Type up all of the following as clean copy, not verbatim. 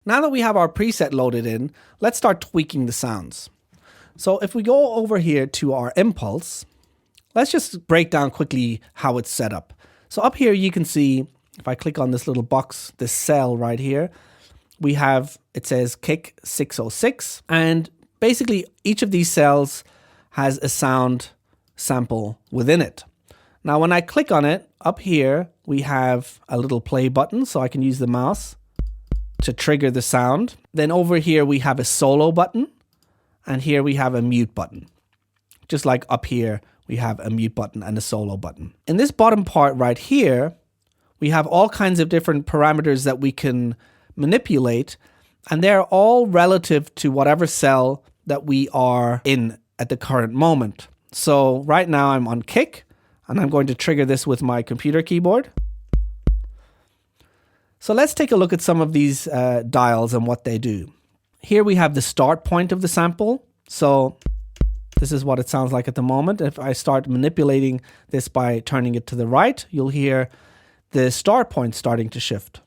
Now that we have our preset loaded in, let's start tweaking the sounds. So if we go over here to our impulse, let's just break down quickly how it's set up. So up here you can see, if I click on this little box, this cell right here, we have, it says kick 606, and basically each of these cells has a sound sample within it. Now when I click on it, up here we have a little play button, so I can use the mouse to trigger the sound. Then over here we have a solo button, and here we have a mute button. Just like up here we have a mute button and a solo button. In this bottom part right here, we have all kinds of different parameters that we can manipulate, and they're all relative to whatever cell that we are in at the current moment. So right now I'm on kick, and I'm going to trigger this with my computer keyboard. So let's take a look at some of these dials and what they do. Here we have the start point of the sample. So this is what it sounds like at the moment. If I start manipulating this by turning it to the right, you'll hear the start point starting to shift.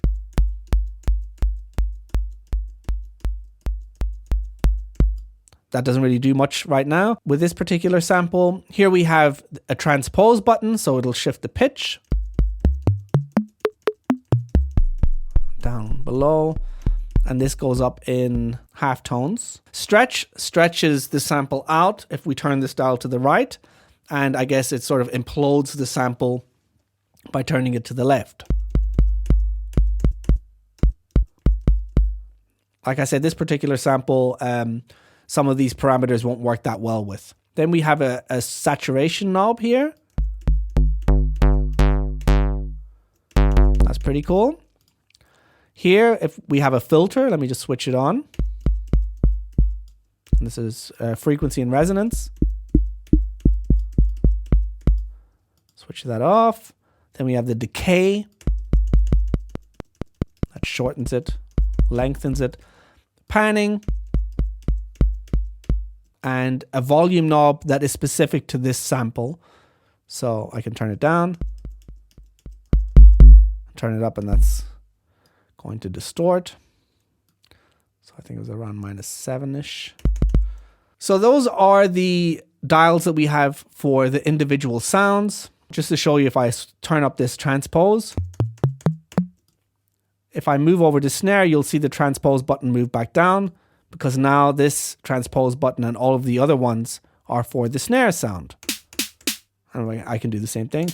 That doesn't really do much right now. With this particular sample, here we have a transpose button, so it'll shift the pitch down below, and this goes up in half tones. Stretch stretches the sample out if we turn this dial to the right, and I guess it sort of implodes the sample by turning it to the left. Like I said, this particular sample, some of these parameters won't work that well with. Then we have a saturation knob here. That's pretty cool. Here, if we have a filter, let me just switch it on. This is frequency and resonance. Switch that off. Then we have the decay. That shortens it, lengthens it. Panning. And a volume knob that is specific to this sample. So I can turn it down, turn it up, and that's going to distort. So I think it was around -7-ish. So those are the dials that we have for the individual sounds. Just to show you, if I turn up this transpose, if I move over to snare, you'll see the transpose button move back down, because now this transpose button and all of the other ones are for the snare sound. And I can do the same thing.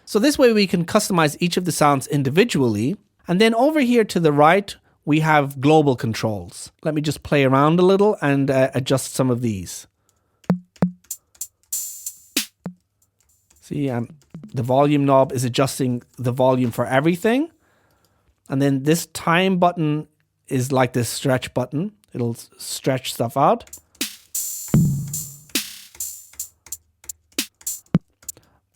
So this way we can customize each of the sounds individually. And then over here to the right, we have global controls. Let me just play around a little and adjust some of these. See, the volume knob is adjusting the volume for everything. And then this time button is like this stretch button. It'll stretch stuff out.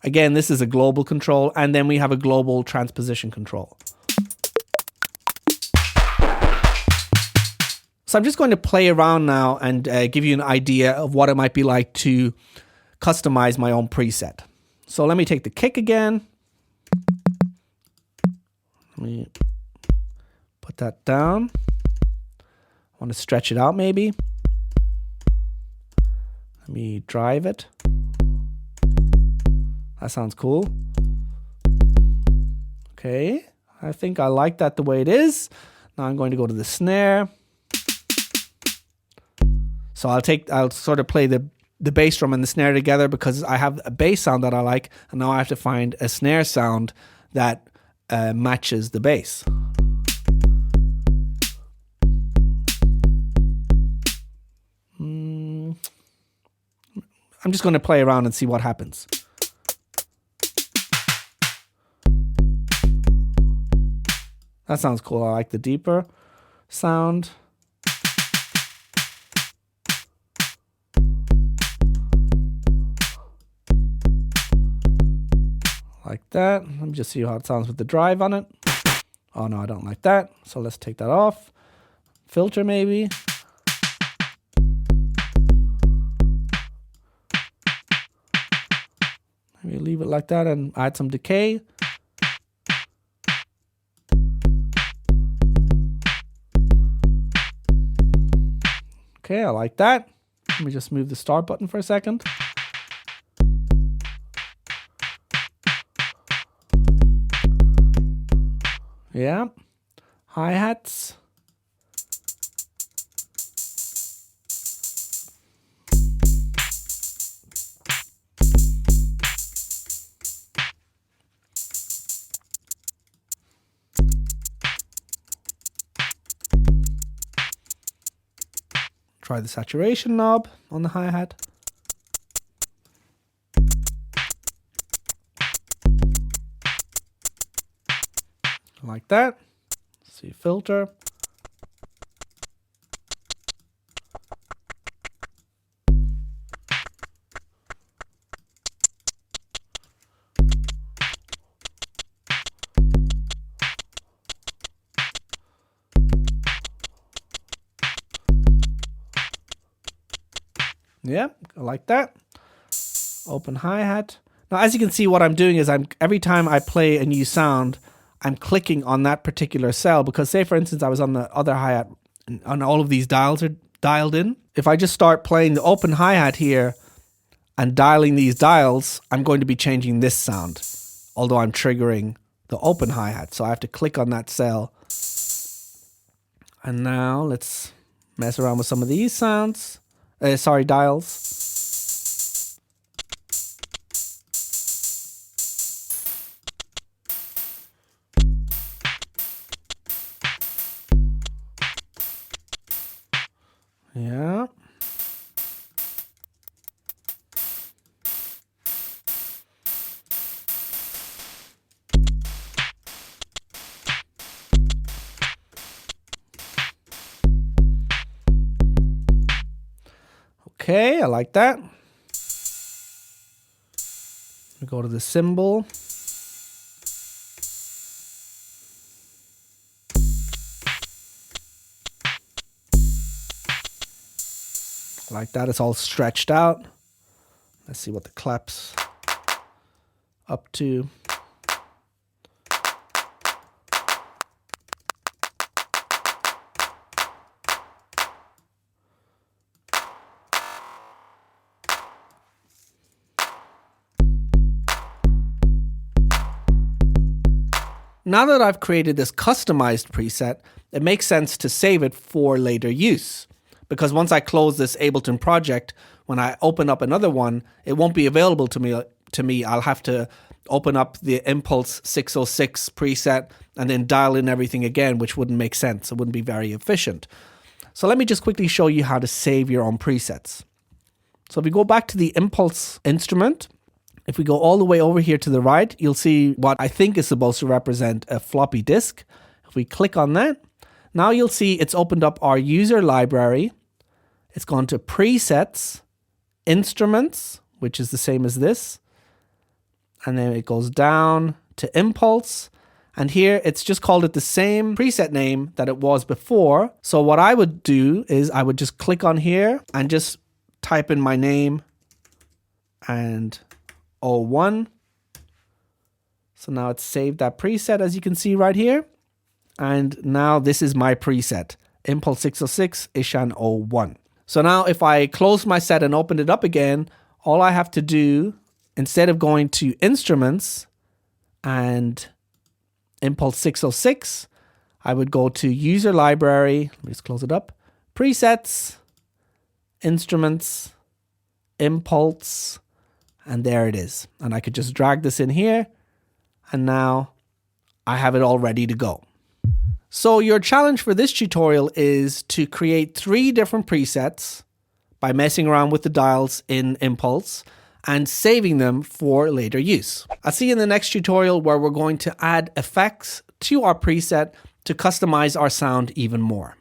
Again, this is a global control, and then we have a global transposition control. So I'm just going to play around now and give you an idea of what it might be like to customize my own preset. So let me take the kick again. Let me put that down. I want to stretch it out maybe. Let me drive it. That sounds cool. Okay, I think I like that the way it is. Now I'm going to go to the snare. So I'll sort of play the bass drum and the snare together, because I have a bass sound that I like, and now I have to find a snare sound that matches the bass. I'm just going to play around and see what happens. That sounds cool. I like the deeper sound. Like that. Let me just see how it sounds with the drive on it. Oh no, I don't like that. So let's take that off. Filter maybe. Maybe leave it like that and add some decay. Okay, I like that. Let me just move the start button for a second. Yeah. Hi-hats. Try the saturation knob on the hi-hat. Like that. See filter. Yeah, I like that. Open hi-hat. Now, as you can see, what I'm doing is every time I play a new sound, I'm clicking on that particular cell, because say, for instance, I was on the other hi-hat and all of these dials are dialed in. If I just start playing the open hi-hat here and dialing these dials, I'm going to be changing this sound, although I'm triggering the open hi-hat. So I have to click on that cell. And now let's mess around with some of these sounds. Dials. Yeah. Okay, I like that. We go to the cymbal. Like that, it's all stretched out. Let's see what the clap's up to. Now that I've created this customized preset, it makes sense to save it for later use. Because once I close this Ableton project, when I open up another one, it won't be available to me. I'll have to open up the Impulse 606 preset and then dial in everything again, which wouldn't make sense. It wouldn't be very efficient. So let me just quickly show you how to save your own presets. So if we go back to the Impulse instrument, if we go all the way over here to the right, you'll see what I think is supposed to represent a floppy disk. If we click on that, now you'll see it's opened up our user library. It's gone to presets, instruments, which is the same as this. And then it goes down to Impulse. And here it's just called it the same preset name that it was before. So what I would do is I would just click on here and just type in my name and 01. So now it's saved that preset, as you can see right here. And now this is my preset, Impulse 606 Ishan 01. So now if I close my set and open it up again, all I have to do, instead of going to Instruments and Impulse 606, I would go to User Library, let me just close it up, Presets, Instruments, Impulse, and there it is. And I could just drag this in here, and now I have it all ready to go. So your challenge for this tutorial is to create 3 different presets by messing around with the dials in Impulse and saving them for later use. I'll see you in the next tutorial where we're going to add effects to our preset to customize our sound even more.